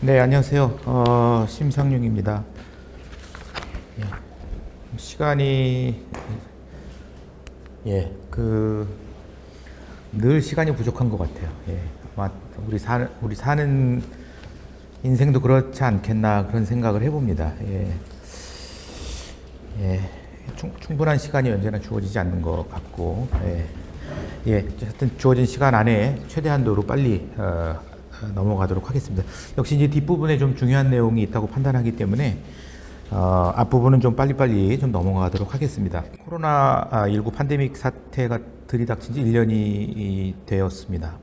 네, 안녕하세요. 심상용입니다. 예, 시간이 늘 시간이 부족한 것 같아요. 아마 우리 사는 인생도 그렇지 않겠나 그런 생각을 해봅니다. 충분한 시간이 언제나 주어지지 않는 것 같고, 하여튼 주어진 시간 안에 최대한도로 빨리 넘어가도록 하겠습니다. 역시 이제 뒷부분에 좀 중요한 내용이 있다고 판단하기 때문에 앞부분은 좀 빨리빨리 좀 넘어가도록 하겠습니다. 코로나19 팬데믹 사태가 들이닥친 지 1년이 되었습니다.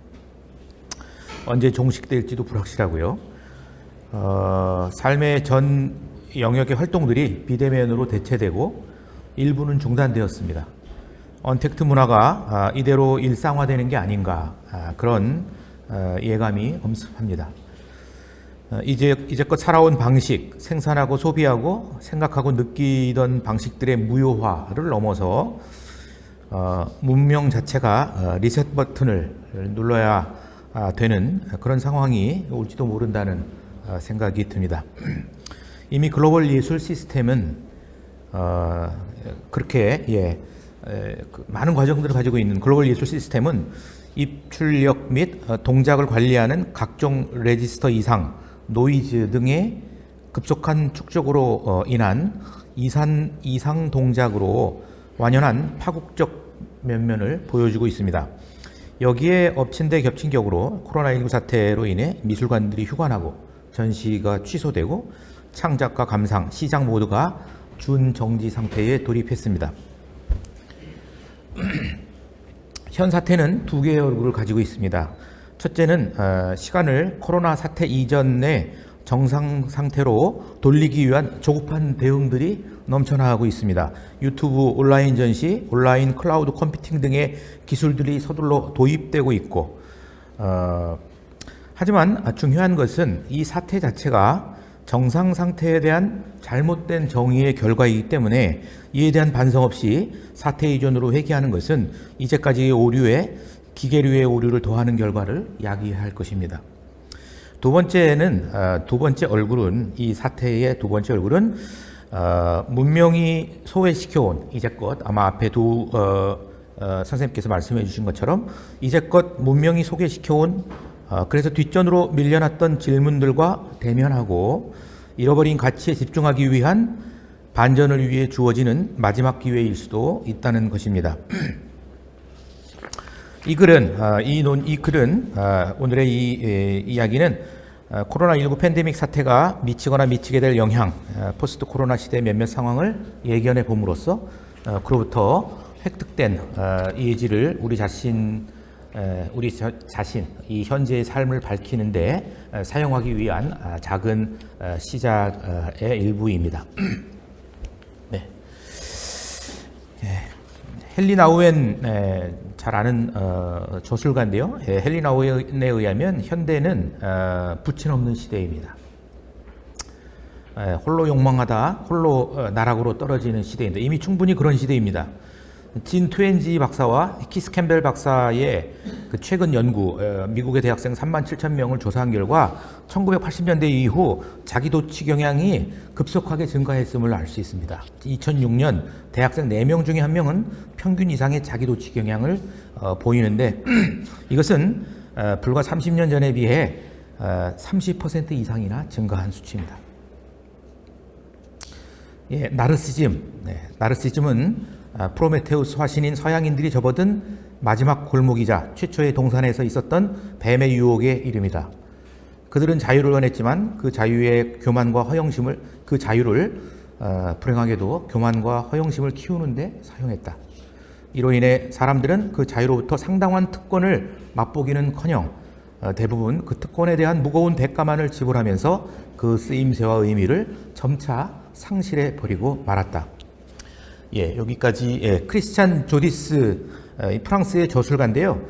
언제 종식될지도 불확실하고요. 삶의 전 영역의 활동들이 비대면으로 대체되고 일부는 중단되었습니다. 언택트 문화가 이대로 일상화되는 게 아닌가, 그런 예감이 엄습합니다. 이제껏 살아온 방식, 생산하고 소비하고 생각하고 느끼던 방식들의 무효화를 넘어서 문명 자체가 리셋 버튼을 눌러야 되는 그런 상황이 올지도 모른다는 생각이 듭니다. 이미 글로벌 예술 시스템은 그렇게 많은 과정들을 가지고 있는 글로벌 예술 시스템은 입출력 및 동작을 관리하는 각종 레지스터 이상, 노이즈 등의 급속한 축적으로 인한 이상 동작으로 완연한 파국적 면면을 보여주고 있습니다. 여기에 엎친 데 겹친 격으로 코로나19 사태로 인해 미술관들이 휴관하고 전시가 취소되고 창작과 감상, 시장 모두가 준정지 상태에 돌입했습니다. 현 사태는 두 개의 얼굴을 가지고 있습니다. 첫째는 시간을 코로나 사태 이전의 정상 상태로 돌리기 위한 조급한 대응들이 넘쳐나가고 있습니다. 유튜브 온라인 전시, 온라인 클라우드 컴퓨팅 등의 기술들이 서둘러 도입되고 있고, 하지만 중요한 것은 이 사태 자체가 정상 상태에 대한 잘못된 정의의 결과이기 때문에 이에 대한 반성 없이 사태 이전으로 회귀하는 것은 이제까지의 오류에 기계류의 오류를 더하는 결과를 야기할 것입니다. 두 번째 얼굴은, 이 사태의 두 번째 얼굴은 문명이 소외시켜온, 이제껏 아마 앞에 선생님께서 말씀해 주신 것처럼 이제껏 문명이 소외시켜온, 그래서 뒷전으로 밀려났던 질문들과 대면하고 잃어버린 가치에 집중하기 위한 반전을 위해 주어지는 마지막 기회일 수도 있다는 것입니다. 이 글은 오늘의 이 이야기는 코로나19 팬데믹 사태가 미치거나 미치게 될 영향, 포스트 코로나 시대 몇몇 상황을 예견해 봄으로써 그로부터 획득된 이 예지를 우리 자신, 이 현재의 삶을 밝히는데 사용하기 위한 작은 시작의 일부입니다. 네. 헨리 나우엔, 잘 아는 저술가인데요. 헨리 나우엔에 의하면 현대는 부친 없는 시대입니다. 홀로 욕망하다 홀로 나락으로 떨어지는 시대인데 이미 충분히 그런 시대입니다. 진 트웬지 박사와 키스 캠벨 박사의 그 최근 연구, 미국의 대학생 37,000명을 조사한 결과 1980년대 이후 자기도취 경향이 급속하게 증가했음을 알 수 있습니다. 2006년 대학생 4명 중에 1명은 평균 이상의 자기도취 경향을 보이는데 이것은 불과 30년 전에 비해 30% 이상이나 증가한 수치입니다. 나르시즘은 프로메테우스 화신인 서양인들이 접어든 마지막 골목이자 최초의 동산에서 있었던 뱀의 유혹의 이름이다. 그들은 자유를 원했지만 그 자유의 교만과 허영심을, 그 자유를 불행하게도 교만과 허영심을 키우는데 사용했다. 이로 인해 사람들은 그 자유로부터 상당한 특권을 맛보기는커녕 대부분 그 특권에 대한 무거운 대가만을 지불하면서 그 쓰임새와 의미를 점차 상실해 버리고 말았다. 여기까지 크리스찬 조디스, 프랑스의 저술가인데요.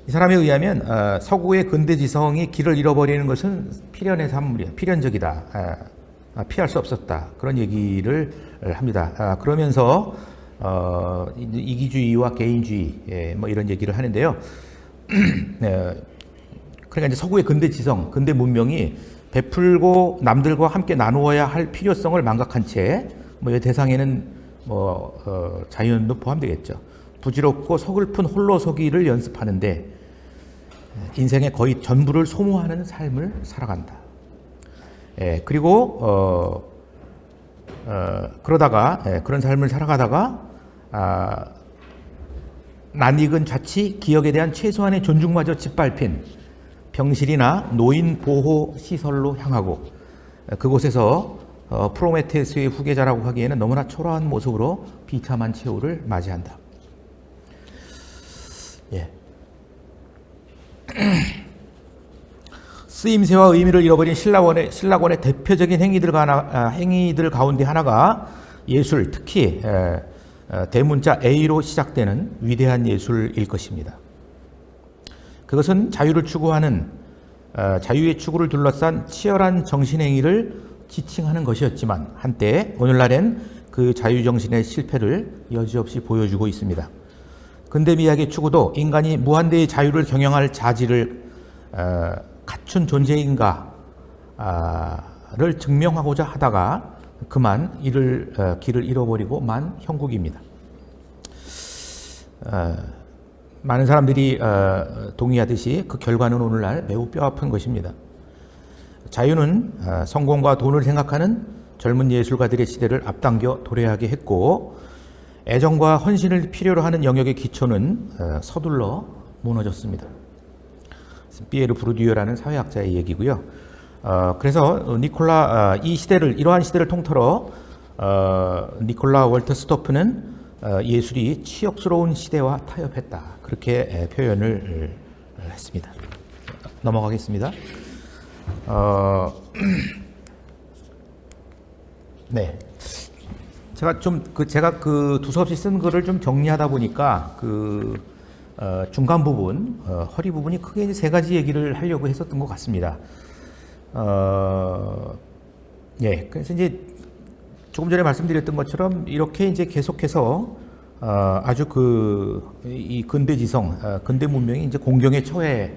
이 사람에 의하면 서구의 근대 지성이 길을 잃어버리는 것은 필연의 산물이야, 필연적이다, 피할 수 없었다, 그런 얘기를 합니다. 그러면서 이기주의와 개인주의, 뭐 이런 얘기를 하는데요. 그러니까 이제 서구의 근대 지성, 근대 문명이 베풀고 남들과 함께 나누어야 할 필요성을 망각한 채, 이 대상에는 자연도 포함되겠죠. 부질없고 서글픈 홀로서기를 연습하는데 인생의 거의 전부를 소모하는 삶을 살아간다. 그리고 그러다가 그런 삶을 살아가다가 낯익은 자치 기억에 대한 최소한의 존중마저 짓밟힌 병실이나 노인 보호 시설로 향하고 그곳에서 프로메테우스의 후계자라고 하기에는 너무나 초라한 모습으로 비참한 최후를 맞이한다. 예. 쓰임새와 의미를 잃어버린 신라권의 대표적인 행위들 가운데 하나가 예술, 특히 대문자 A로 시작되는 위대한 예술일 것입니다. 그것은 자유를 추구하는 자유의 추구를 둘러싼 치열한 정신행위를 지칭하는 것이었지만 한때 오늘날엔 그 자유정신의 실패를 여지없이 보여주고 있습니다. 근대미학의 추구도 인간이 무한대의 자유를 경영할 자질을 갖춘 존재인가를 증명하고자 하다가 그만 길을 잃어버리고 만 형국입니다. 많은 사람들이 동의하듯이 그 결과는 오늘날 매우 뼈아픈 것입니다. 자유는 성공과 돈을 생각하는 젊은 예술가들의 시대를 앞당겨 도래하게 했고 애정과 헌신을 필요로 하는 영역의 기초는 서둘러 무너졌습니다. 피에르 브루디유라는 사회학자의 얘기고요. 그래서 이러한 시대를 통틀어 니콜라 월터스토프는 예술이 치욕스러운 시대와 타협했다. 그렇게 표현을 했습니다. 넘어가겠습니다. 네. 제가 두서없이 쓴 글을 좀 정리하다 보니까 중간 부분, 허리 부분이 크게 이제 세 가지 얘기를 하려고 했었던 것 같습니다. 예. 그래서 이제 조금 전에 말씀드렸던 것처럼 이렇게 이제 계속해서 아주 이 근대 지성, 근대 문명이 이제 공경에 처해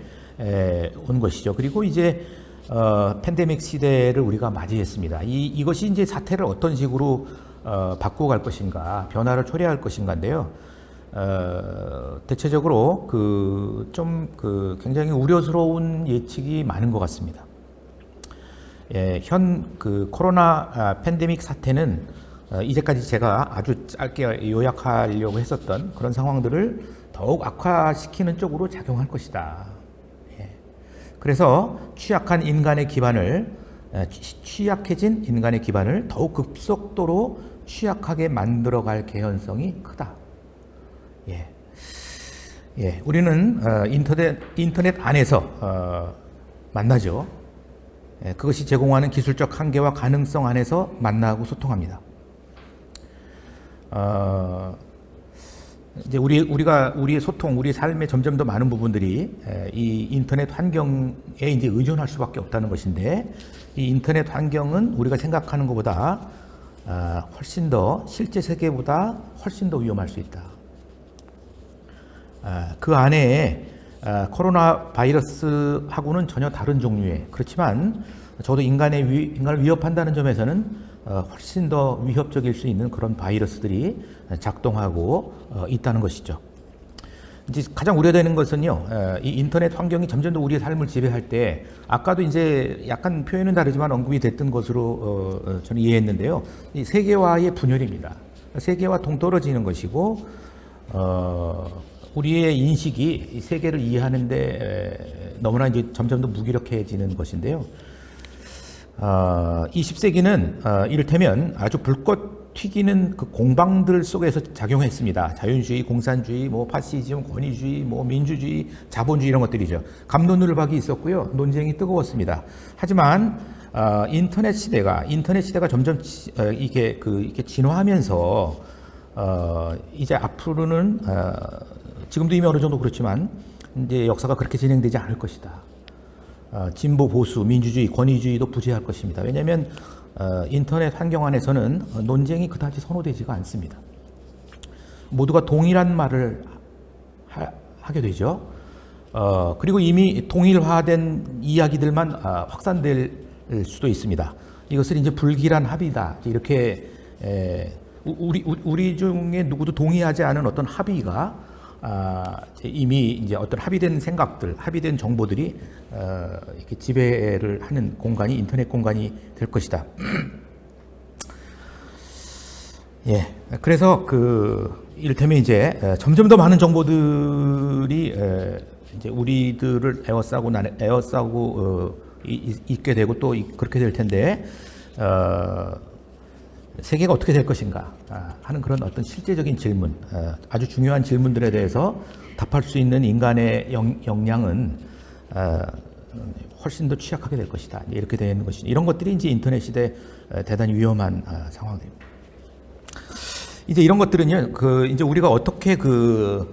온 것이죠. 그리고 이제 팬데믹 시대를 우리가 맞이했습니다. 이것이 이제 사태를 어떤 식으로 바꾸어 갈 것인가, 변화를 초래할 것인가인데요. 대체적으로 굉장히 우려스러운 예측이 많은 것 같습니다. 예, 현 코로나 팬데믹 사태는 이제까지 제가 아주 짧게 요약하려고 했었던 그런 상황들을 더욱 악화시키는 쪽으로 작용할 것이다. 예. 그래서 취약해진 인간의 기반을 더욱 급속도로 취약하게 만들어갈 개연성이 크다. 예. 예. 우리는 인터넷 안에서 만나죠. 예. 그것이 제공하는 기술적 한계와 가능성 안에서 만나고 소통합니다. 이제 우리의 소통, 우리의 삶의 점점 더 많은 부분들이 이 인터넷 환경에 이제 의존할 수밖에 없다는 것인데, 이 인터넷 환경은 우리가 생각하는 것보다 훨씬 더 실제 세계보다 훨씬 더 위험할 수 있다. 그 안에 코로나 바이러스하고는 전혀 다른 종류의, 그렇지만 저도 인간을 위협한다는 점에서는 훨씬 더 위협적일 수 있는 그런 바이러스들이 작동하고 있다는 것이죠. 이제 가장 우려되는 것은요, 이 인터넷 환경이 점점 더 우리의 삶을 지배할 때, 아까도 이제 약간 표현은 다르지만 언급이 됐던 것으로 저는 이해했는데요. 이 세계화의 분열입니다. 세계와 동떨어지는 것이고, 우리의 인식이 이 세계를 이해하는데 너무나 이제 점점 더 무기력해지는 것인데요. 20세기는 이를테면 아주 불꽃 튀기는 그 공방들 속에서 작용했습니다. 자유주의, 공산주의, 파시즘, 권위주의, 민주주의, 자본주의 이런 것들이죠. 갑론을박이 있었고요. 논쟁이 뜨거웠습니다. 하지만 인터넷 시대가 점점 이게 진화하면서 이제 앞으로는 지금도 이미 어느 정도 그렇지만 이제 역사가 그렇게 진행되지 않을 것이다. 진보, 보수, 민주주의, 권위주의도 부재할 것입니다. 왜냐하면 인터넷 환경 안에서는 논쟁이 그다지 선호되지가 않습니다. 모두가 동일한 말을 하게 되죠. 그리고 이미 동일화된 이야기들만 확산될 수도 있습니다. 이것을 이제 불길한 합의다. 이렇게 우리 중에 누구도 동의하지 않은 어떤 합의가 이미 이제 어떤 합의된 생각들, 합의된 정보들이 이렇게 지배를 하는 공간이 인터넷 공간이 될 것이다. 예, 그래서 이를테면 이제 점점 더 많은 정보들이 이제 우리들을 에워싸고 있게 되고 또 그렇게 될 텐데 세계가 어떻게 될 것인가 하는 그런 어떤 실제적인 질문, 아주 중요한 질문들에 대해서 답할 수 있는 인간의 역량은 훨씬 더 취약하게 될 것이다. 이렇게 되는 것이 이런 것들이 이제 인터넷 시대 대단히 위험한 상황입니다. 이제 이런 것들은요, 이제 우리가 어떻게 그렇죠.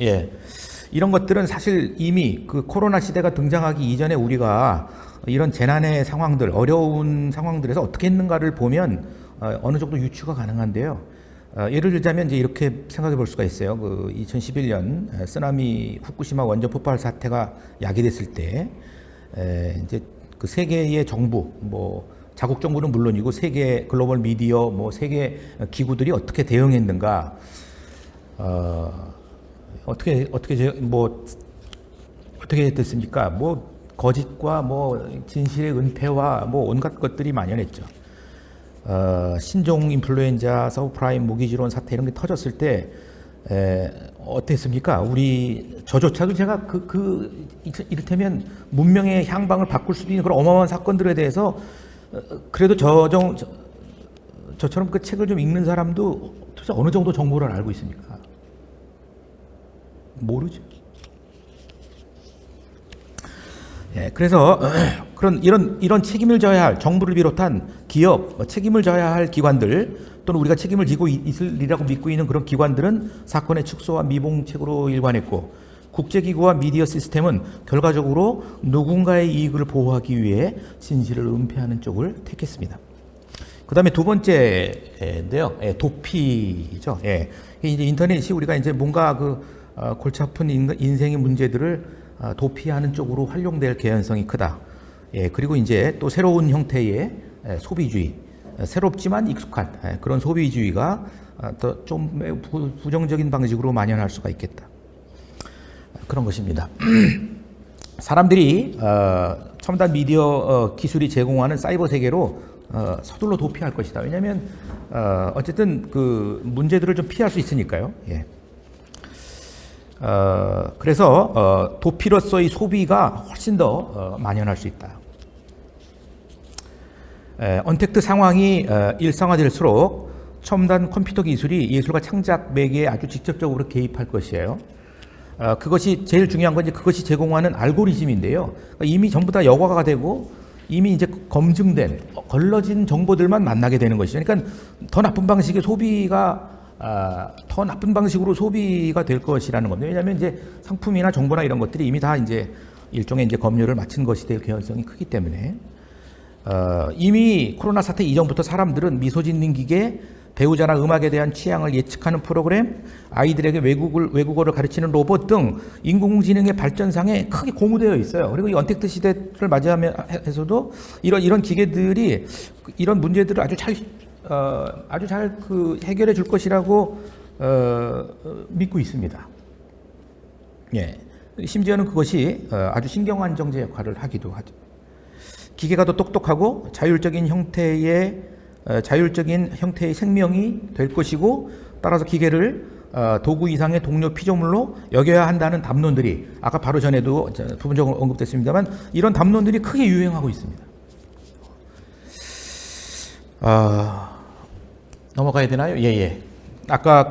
예. 이런 것들은 사실 이미 코로나 시대가 등장하기 이전에 우리가 이런 재난의 상황들, 어려운 상황들에서 어떻게 했는가를 보면 어느 정도 유추가 가능한데요. 예를 들자면 이제 이렇게 생각해 볼 수가 있어요. 2011년 쓰나미 후쿠시마 원전 폭발 사태가 야기됐을 때 이제 세계의 정부, 자국 정부는 물론이고 세계 글로벌 미디어, 세계 기구들이 어떻게 대응했는가, 어떻게 됐습니까? 거짓과 진실의 은폐와 온갖 것들이 만연했죠. 신종 인플루엔자, 서브프라임 모기지론 사태 이런 게 터졌을 때 어땠습니까? 저조차도 제가 이를테면 문명의 향방을 바꿀 수도 있는 그런 어마어마한 사건들에 대해서 그래도 저처럼 그 책을 좀 읽는 사람도 도대체 어느 정도 정보를 알고 있습니까? 모르죠. 예, 그래서 이런 책임을 져야 할 정부를 비롯한 기업, 책임을 져야 할 기관들 또는 우리가 책임을 지고 있으리라고 믿고 있는 그런 기관들은 사건의 축소와 미봉책으로 일관했고, 국제기구와 미디어 시스템은 결과적으로 누군가의 이익을 보호하기 위해 진실을 은폐하는 쪽을 택했습니다. 그 다음에 두 번째인데요, 도피죠. 예, 이제 인터넷이 우리가 이제 뭔가 골치 아픈 인생의 문제들을 도피하는 쪽으로 활용될 개연성이 크다. 예, 그리고 이제 또 새로운 형태의 소비주의, 새롭지만 익숙한 그런 소비주의가 더 좀 매우 부정적인 방식으로 만연할 수가 있겠다. 그런 것입니다. 사람들이 첨단 미디어 기술이 제공하는 사이버 세계로 서둘러 도피할 것이다. 왜냐하면 어쨌든 문제들을 좀 피할 수 있으니까요. 예. 그래서 도피로서의 소비가 훨씬 더 만연할 수 있다. 언택트 상황이 일상화될수록 첨단 컴퓨터 기술이 예술과 창작 매개에 아주 직접적으로 개입할 것이에요. 그것이 제일 중요한 건 이제 그것이 제공하는 알고리즘인데요. 그러니까 이미 전부 다 여과가 되고 이미 이제 검증된 걸러진 정보들만 만나게 되는 것이죠. 그러니까 더 나쁜 방식의 소비가 더 나쁜 방식으로 소비가 될 것이라는 겁니다. 왜냐하면 이제 상품이나 정보나 이런 것들이 이미 다 이제 일종의 이제 검열을 마친 것이 될 개연성이 크기 때문에 이미 코로나 사태 이전부터 사람들은 미소 짓는 기계, 배우자나 음악에 대한 취향을 예측하는 프로그램, 아이들에게 외국어를 가르치는 로봇 등 인공지능의 발전상에 크게 고무되어 있어요. 그리고 이 언택트 시대를 맞이하면서도 이런 기계들이 이런 문제들을 아주 잘 해결해 줄 것이라고 믿고 있습니다. 예. 심지어는 그것이 아주 신경안정제 역할을 하기도 하죠. 기계가 더 똑똑하고 자율적인 형태의 생명이 될 것이고, 따라서 기계를 도구 이상의 동료 피조물로 여겨야 한다는 담론들이 아까 바로 전에도 부분적으로 언급됐습니다만 이런 담론들이 크게 유행하고 있습니다. 넘어가야 되나요? 예. 아까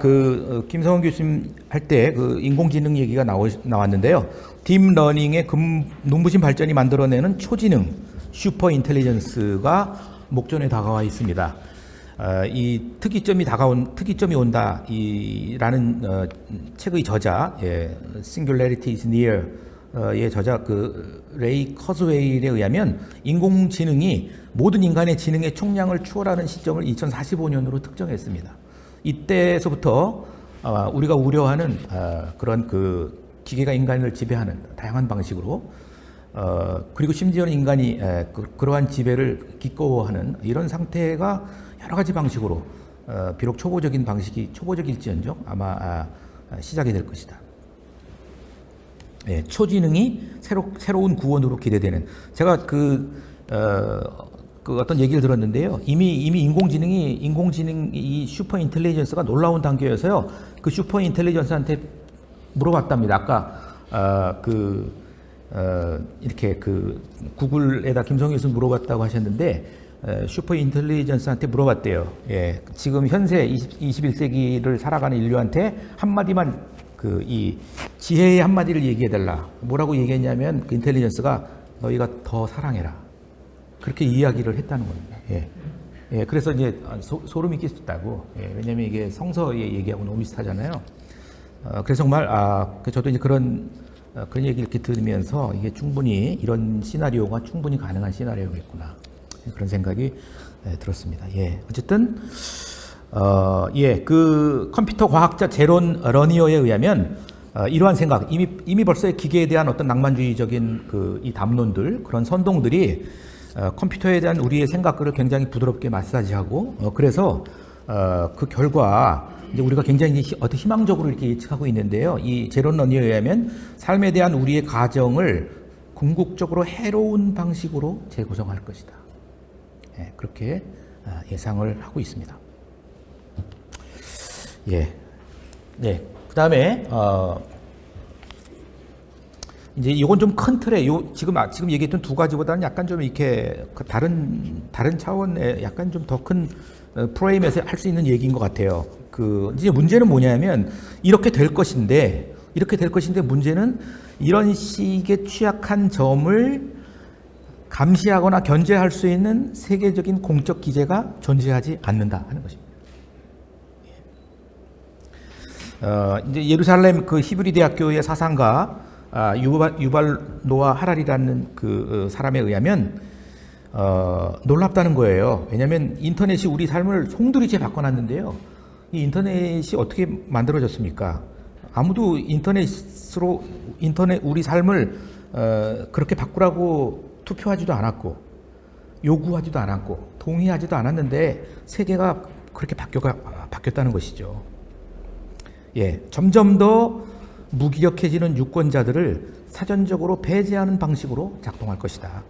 김성원 교수님 할 때 인공지능 얘기가 나왔는데요. 딥러닝의 눈부신 발전이 만들어내는 초지능, 슈퍼 인텔리전스가 목전에 다가와 있습니다. 이 특이점이 온다. 라는 책의 저자, Singularity is Near의 저자 레이 커즈웨일에 의하면 인공지능이 모든 인간의 지능의 총량을 추월하는 시점을 2045년으로 특정했습니다. 이때서부터 우리가 우려하는 그런 그 기계가 인간을 지배하는 다양한 방식으로 그리고 심지어는 인간이 그러한 지배를 기꺼워하는 이런 상태가 여러 가지 방식으로 비록 초보적인 방식이 초보적일지언정 아마 시작이 될 것이다. 초지능이 새로운 구원으로 기대되는 제가 그 어떤 얘기를 들었는데요. 이미 인공지능이 이 슈퍼 인텔리전스가 놀라운 단계여서요. 그 슈퍼 인텔리전스한테 물어봤답니다. 아까 이렇게 그 구글에다 김성희 교수 물어봤다고 하셨는데 슈퍼 인텔리전스한테 물어봤대요. 예, 지금 현재 21세기를 살아가는 인류한테 한마디만 이 지혜의 한마디를 얘기해달라. 뭐라고 얘기했냐면 그 인텔리전스가 너희가 더 사랑해라. 그렇게 이야기를 했다는 겁니다. 예, 그래서 이제 소름이 끼쳤다고. 왜냐하면 이게 성서의 얘기하고 너무 비슷하잖아요. 그래서 정말 저도 이제 그런 얘기를 이렇게 들으면서 이게 충분히 이런 시나리오가 충분히 가능한 시나리오겠구나 그런 생각이 들었습니다. 어쨌든 그 컴퓨터 과학자 제론 러니어에 의하면 이러한 생각 이미 벌써 기계에 대한 어떤 낭만주의적인 이 담론들 그런 선동들이 컴퓨터에 대한 우리의 생각들을 굉장히 부드럽게 마사지하고 그래서 그 결과 이제 우리가 굉장히 어떤 희망적으로 이렇게 예측하고 있는데요. 이 제론 러니어에 의하면 삶에 대한 우리의 가정을 궁극적으로 해로운 방식으로 재구성할 것이다. 그렇게 예상을 하고 있습니다. 그 다음에 이제 이건 좀 큰 틀에 지금 얘기했던 두 가지보다는 약간 좀 이렇게 다른 차원의 약간 좀 더 큰 프레임에서 할 수 있는 얘기인 것 같아요. 이제 문제는 뭐냐면 이렇게 될 것인데 문제는 이런 식의 취약한 점을 감시하거나 견제할 수 있는 세계적인 공적 기제가 존재하지 않는다 하는 것입니다. 이제 예루살렘 그 히브리 대학교의 사상가 유발 노아 하랄이라는 그 사람에 의하면 놀랍다는 거예요. 왜냐하면 인터넷이 우리 삶을 송두리째 바꿔놨는데요. 이 인터넷이 어떻게 만들어졌습니까? 아무도 우리 삶을 그렇게 바꾸라고 투표하지도 않았고 요구하지도 않았고 동의하지도 않았는데 세계가 그렇게 바뀌었다는 것이죠. 점점 더 무기력해지는 유권자들을 사전적으로 배제하는 방식으로 작동할 것이다.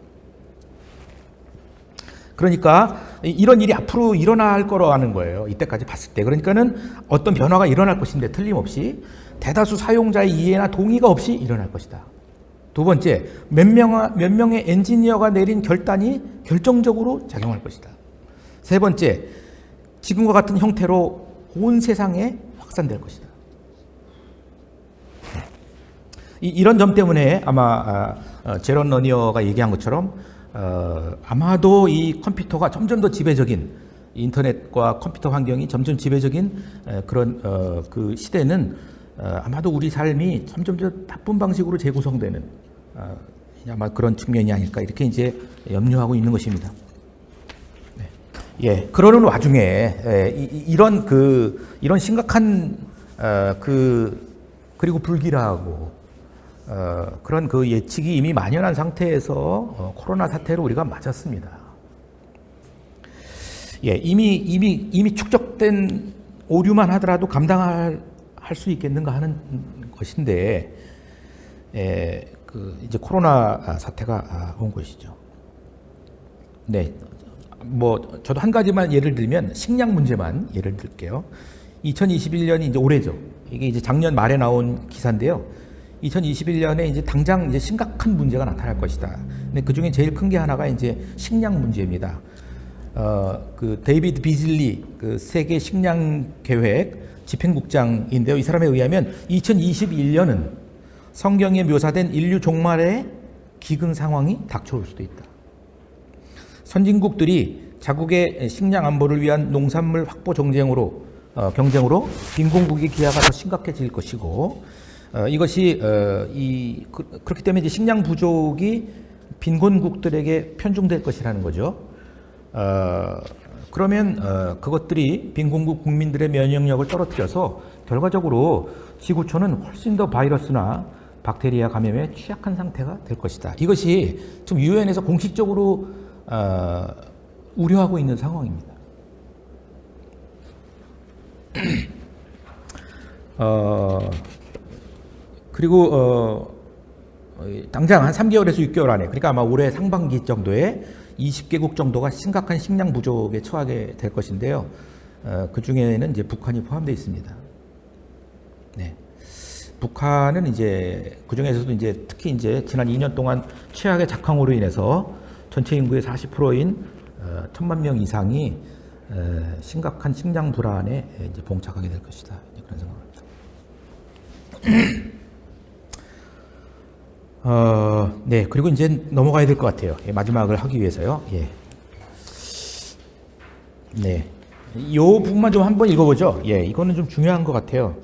그러니까 이런 일이 앞으로 일어날 거라는 거예요. 이때까지 봤을 때. 그러니까는 어떤 변화가 일어날 것인데 틀림없이 대다수 사용자의 이해나 동의가 없이 일어날 것이다. 두 번째, 몇 명의 엔지니어가 내린 결단이 결정적으로 작용할 것이다. 세 번째, 지금과 같은 형태로 온 세상에 확산될 것이다. 이런 점 때문에 아마 제런 러니어가 얘기한 것처럼 아마도 이 컴퓨터가 점점 더 지배적인 인터넷과 컴퓨터 환경이 점점 지배적인 그런 그 시대는 아마도 우리 삶이 점점 더 나쁜 방식으로 재구성되는 아마 그런 측면이 아닐까 이렇게 이제 염려하고 있는 것입니다. 그러는 와중에 이런 심각한 그리고 불길하고 그런 그 예측이 이미 만연한 상태에서 코로나 사태로 우리가 맞았습니다. 이미 축적된 오류만 하더라도 감당할 수 있겠는가 하는 것인데 이제 코로나 사태가 온 것이죠. 저도 한 가지만 예를 들면 식량 문제만 예를 들게요. 2021년이 이제 올해죠. 이게 이제 작년 말에 나온 기사인데요. 2021년에 이제 당장 이제 심각한 문제가 나타날 것이다. 근데 그 중에 제일 큰 게 하나가 이제 식량 문제입니다. 그 데이비드 비즐리 그 세계 식량 계획 집행국장인데요. 이 사람에 의하면 2021년은 성경에 묘사된 인류 종말의 기근 상황이 닥쳐올 수도 있다. 선진국들이 자국의 식량 안보를 위한 농산물 확보 경쟁으로 빈곤국의 기아가 더 심각해질 것이고 이것이 그렇기 때문에 이제 식량 부족이 빈곤국들에게 편중될 것이라는 거죠. 그러면 그것들이 빈곤국 국민들의 면역력을 떨어뜨려서 결과적으로 지구촌은 훨씬 더 바이러스나 박테리아 감염에 취약한 상태가 될 것이다. 이것이 지금 유엔에서 공식적으로 우려하고 있는 상황입니다. 그리고 당장 한 3개월에서 6개월 안에, 그러니까 아마 올해 상반기 정도에 20개국 정도가 심각한 식량 부족에 처하게 될 것인데요. 그 중에는 이제 북한이 포함되어 있습니다. 네. 북한은 이제 그 중에서도 이제 특히 이제 지난 2년 동안 최악의 작황으로 인해서 전체 인구의 40%인 1,000만 명 이상이 심각한 식량 불안에 이제 봉착하게 될 것이다. 그런 생각합니다. 네, 그리고 이제 넘어가야 될 것 같아요. 마지막을 하기 위해서요. 예. 네, 이 부분만 좀 한번 읽어보죠. 예, 이거는 좀 중요한 것 같아요.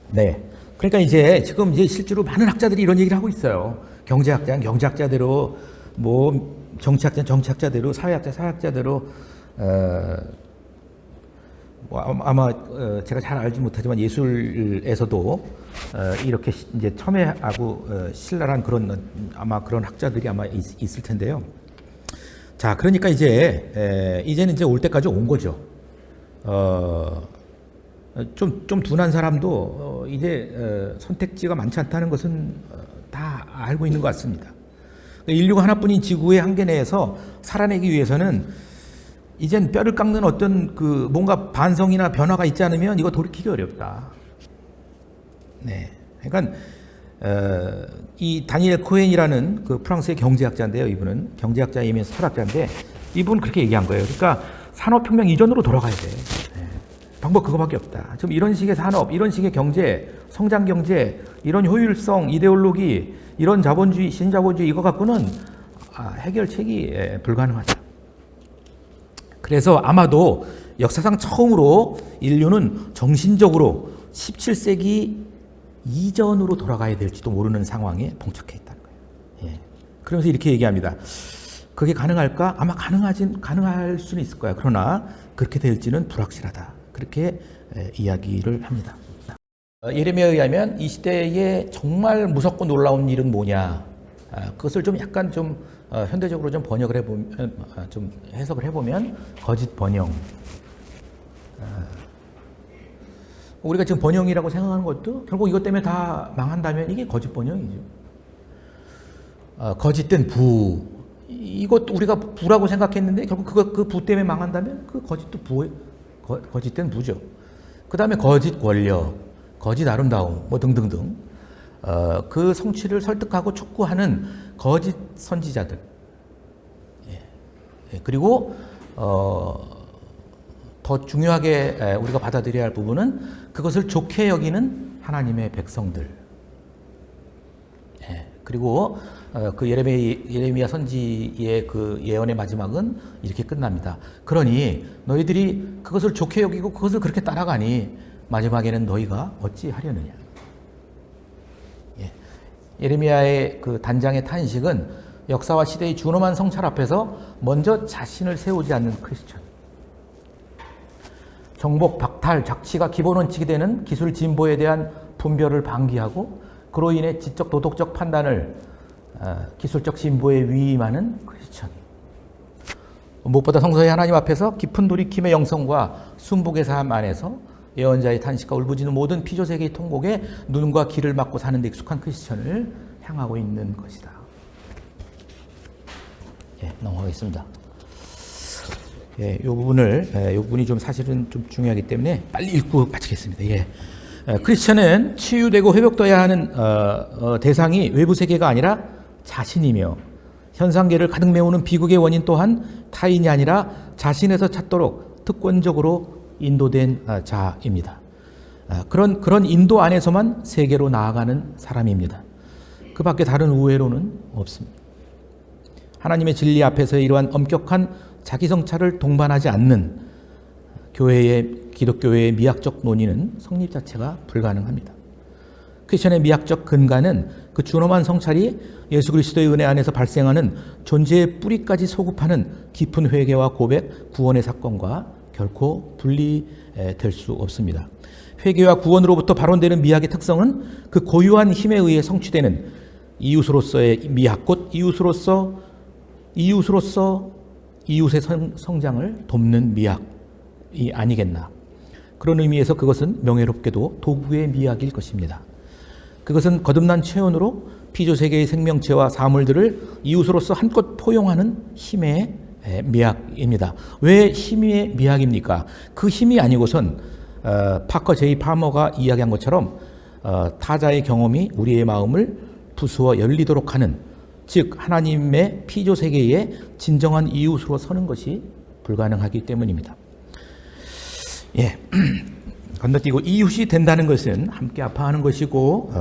네. 그러니까 이제 지금 이제 실제로 많은 학자들이 이런 얘기를 하고 있어요. 경제학자는 경제학자대로, 뭐 정치학자는 정치학자대로, 사회학자대로, 뭐 아마 제가 잘 알지 못하지만 예술에서도 이렇게 이제 첨예하고 신랄한 그런 아마 그런 학자들이 아마 있을 텐데요. 자, 그러니까 이제는 이제 올 때까지 온 거죠. 좀 둔한 사람도 이제 선택지가 많지 않다는 것은 다 알고 있는 것 같습니다. 인류가 하나뿐인 지구의 한계 내에서 살아내기 위해서는 이젠 뼈를 깎는 어떤 그 뭔가 반성이나 변화가 있지 않으면 이거 돌이키기 어렵다. 네, 그러니까 이 다니엘 코헨이라는 그 프랑스의 경제학자인데요. 이분은 경제학자이면서 철학자인데 이분은 그렇게 얘기한 거예요. 그러니까 산업혁명 이전으로 돌아가야 돼. 네. 방법 그거밖에 없다. 지금 이런 식의 산업, 이런 식의 경제, 성장 경제, 이런 효율성, 이데올로기, 이런 자본주의, 신자본주의 이거 갖고는 해결책이 불가능하다. 그래서 아마도 역사상 처음으로 인류는 정신적으로 17세기 이전으로 돌아가야 될지도 모르는 상황에 봉착해 있다는 거예요. 예. 그러면서 이렇게 얘기합니다. 그게 가능할까? 아마 가능할 수는 있을 거야. 그러나 그렇게 될지는 불확실하다. 그렇게 이야기를 합니다. 예레미야에 의하면 이 시대에 정말 무섭고 놀라운 일은 뭐냐? 그것을 좀 약간 좀 현대적으로 좀 번역을 해보면, 좀 해석을 해보면 거짓 번영. 우리가 지금 번영이라고 생각하는 것도 결국 이것 때문에 다 망한다면 이게 거짓 번영이죠. 거짓된 부. 이것 우리가 부라고 생각했는데 결국 그 부 때문에 망한다면 그 거짓도 거짓된 부죠. 그 다음에 거짓 권력, 거짓 아름다움, 뭐 등등등. 그 성취를 설득하고 촉구하는 거짓 선지자들. 예. 그리고 더 중요하게 우리가 받아들여야 할 부분은 그것을 좋게 여기는 하나님의 백성들. 예. 그리고 그 예레미야 선지의 그 예언의 마지막은 이렇게 끝납니다. 그러니 너희들이 그것을 좋게 여기고 그것을 그렇게 따라가니 마지막에는 너희가 어찌하려느냐. 예. 예레미야의 그 단장의 탄식은 역사와 시대의 준엄한 성찰 앞에서 먼저 자신을 세우지 않는 크리스천. 정복, 박탈, 착취가 기본 원칙이 되는 기술 진보에 대한 분별을 방기하고 그로 인해 지적 도덕적 판단을 기술적 진보에 위임하는 크리스천. 무엇보다 성서의 하나님 앞에서 깊은 돌이킴의 영성과 순복의 삶 안에서 예언자의 탄식과 울부짖는 모든 피조세계의 통곡에 눈과 귀를 막고 사는 데 익숙한 크리스천을 향하고 있는 것이다. 예, 넘어가겠습니다. 예, 이 부분이 좀 사실은 좀 중요하기 때문에 빨리 읽고 마치겠습니다. 예. 크리스천은 치유되고 회복되어야 하는 대상이 외부 세계가 아니라 자신이며 현상계를 가득 메우는 비극의 원인 또한 타인이 아니라 자신에서 찾도록 특권적으로 인도된 자입니다. 그런 인도 안에서만 세계로 나아가는 사람입니다. 그 밖에 다른 우회로는 없습니다. 하나님의 진리 앞에서 이러한 엄격한 자기성찰을 동반하지 않는 기독교회의 미학적 논의는 성립 자체가 불가능합니다. 크리스천의 미학적 근간은 그 준엄한 성찰이 예수 그리스도의 은혜 안에서 발생하는 존재의 뿌리까지 소급하는 깊은 회개와 고백, 구원의 사건과 결코 분리될 수 없습니다. 회개와 구원으로부터 발원되는 미학의 특성은 그 고유한 힘에 의해 성취되는 이웃으로서의 미학, 곧 이웃의 성장을 돕는 미학이 아니겠나. 그런 의미에서 그것은 명예롭게도 도구의 미학일 것입니다. 그것은 거듭난 체온으로 피조세계의 생명체와 사물들을 이웃으로서 한껏 포용하는 힘의 미학입니다. 왜 힘의 미학입니까? 그 힘이 아니고선 파커 제이 파머가 이야기한 것처럼 타자의 경험이 우리의 마음을 부수어 열리도록 하는, 즉 하나님의 피조세계의 진정한 이웃으로 서는 것이 불가능하기 때문입니다. 예, 건너뛰고 이웃이 된다는 것은 함께 아파하는 것이고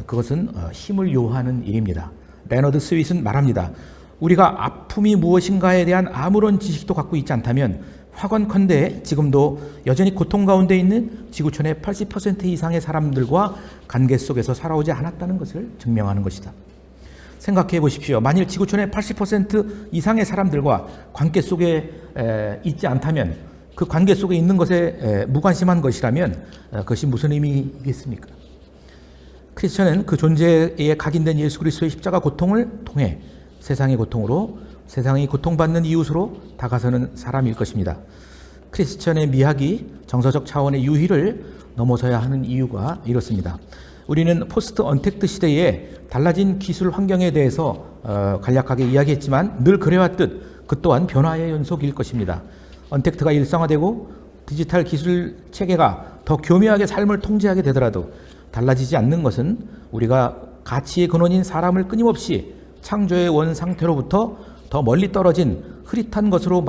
그것은 힘을 요하는 일입니다. 레너드 스윗은 말합니다. 우리가 아픔이 무엇인가에 대한 아무런 지식도 갖고 있지 않다면 확언컨대 지금도 여전히 고통 가운데 있는 지구촌의 80% 이상의 사람들과 관계 속에서 살아오지 않았다는 것을 증명하는 것이다. 생각해 보십시오. 만일 지구촌의 80% 이상의 사람들과 관계 속에 있지 않다면, 그 관계 속에 있는 것에 무관심한 것이라면 그것이 무슨 의미겠습니까? 크리스천은 그 존재에 각인된 예수 그리스도의 십자가 고통을 통해 세상의 고통으로, 세상이 고통받는 이웃으로 다가서는 사람일 것입니다. 크리스천의 미학이 정서적 차원의 유희를 넘어서야 하는 이유가 이렇습니다. 우리는 포스트 언택트 시대에 달라진 기술 환경에 대해서 간략하게 이야기했지만 늘 그래왔듯 그 또한 변화의 연속일 것입니다. 언택트가 일상화되고 디지털 기술 체계가 더 교묘하게 삶을 통제하게 되더라도 달라지지 않는 것은 우리가 가치의 근원인 사람을 끊임없이 창조의 원 상태로부터 더 멀리 떨어진 흐릿한 것으로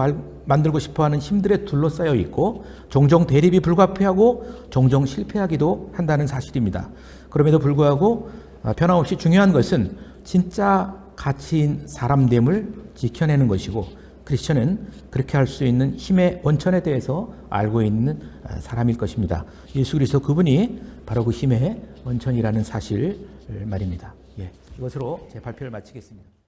만들고 싶어하는 힘들에 둘러싸여 있고 종종 대립이 불가피하고 종종 실패하기도 한다는 사실입니다. 그럼에도 불구하고 변함없이 중요한 것은 진짜 가치인 사람됨을 지켜내는 것이고, 크리스천은 그렇게 할 수 있는 힘의 원천에 대해서 알고 있는 사람일 것입니다. 예수 그리스도 그분이 바로 그 힘의 원천이라는 사실 말입니다. 예, 이것으로 제 발표를 마치겠습니다.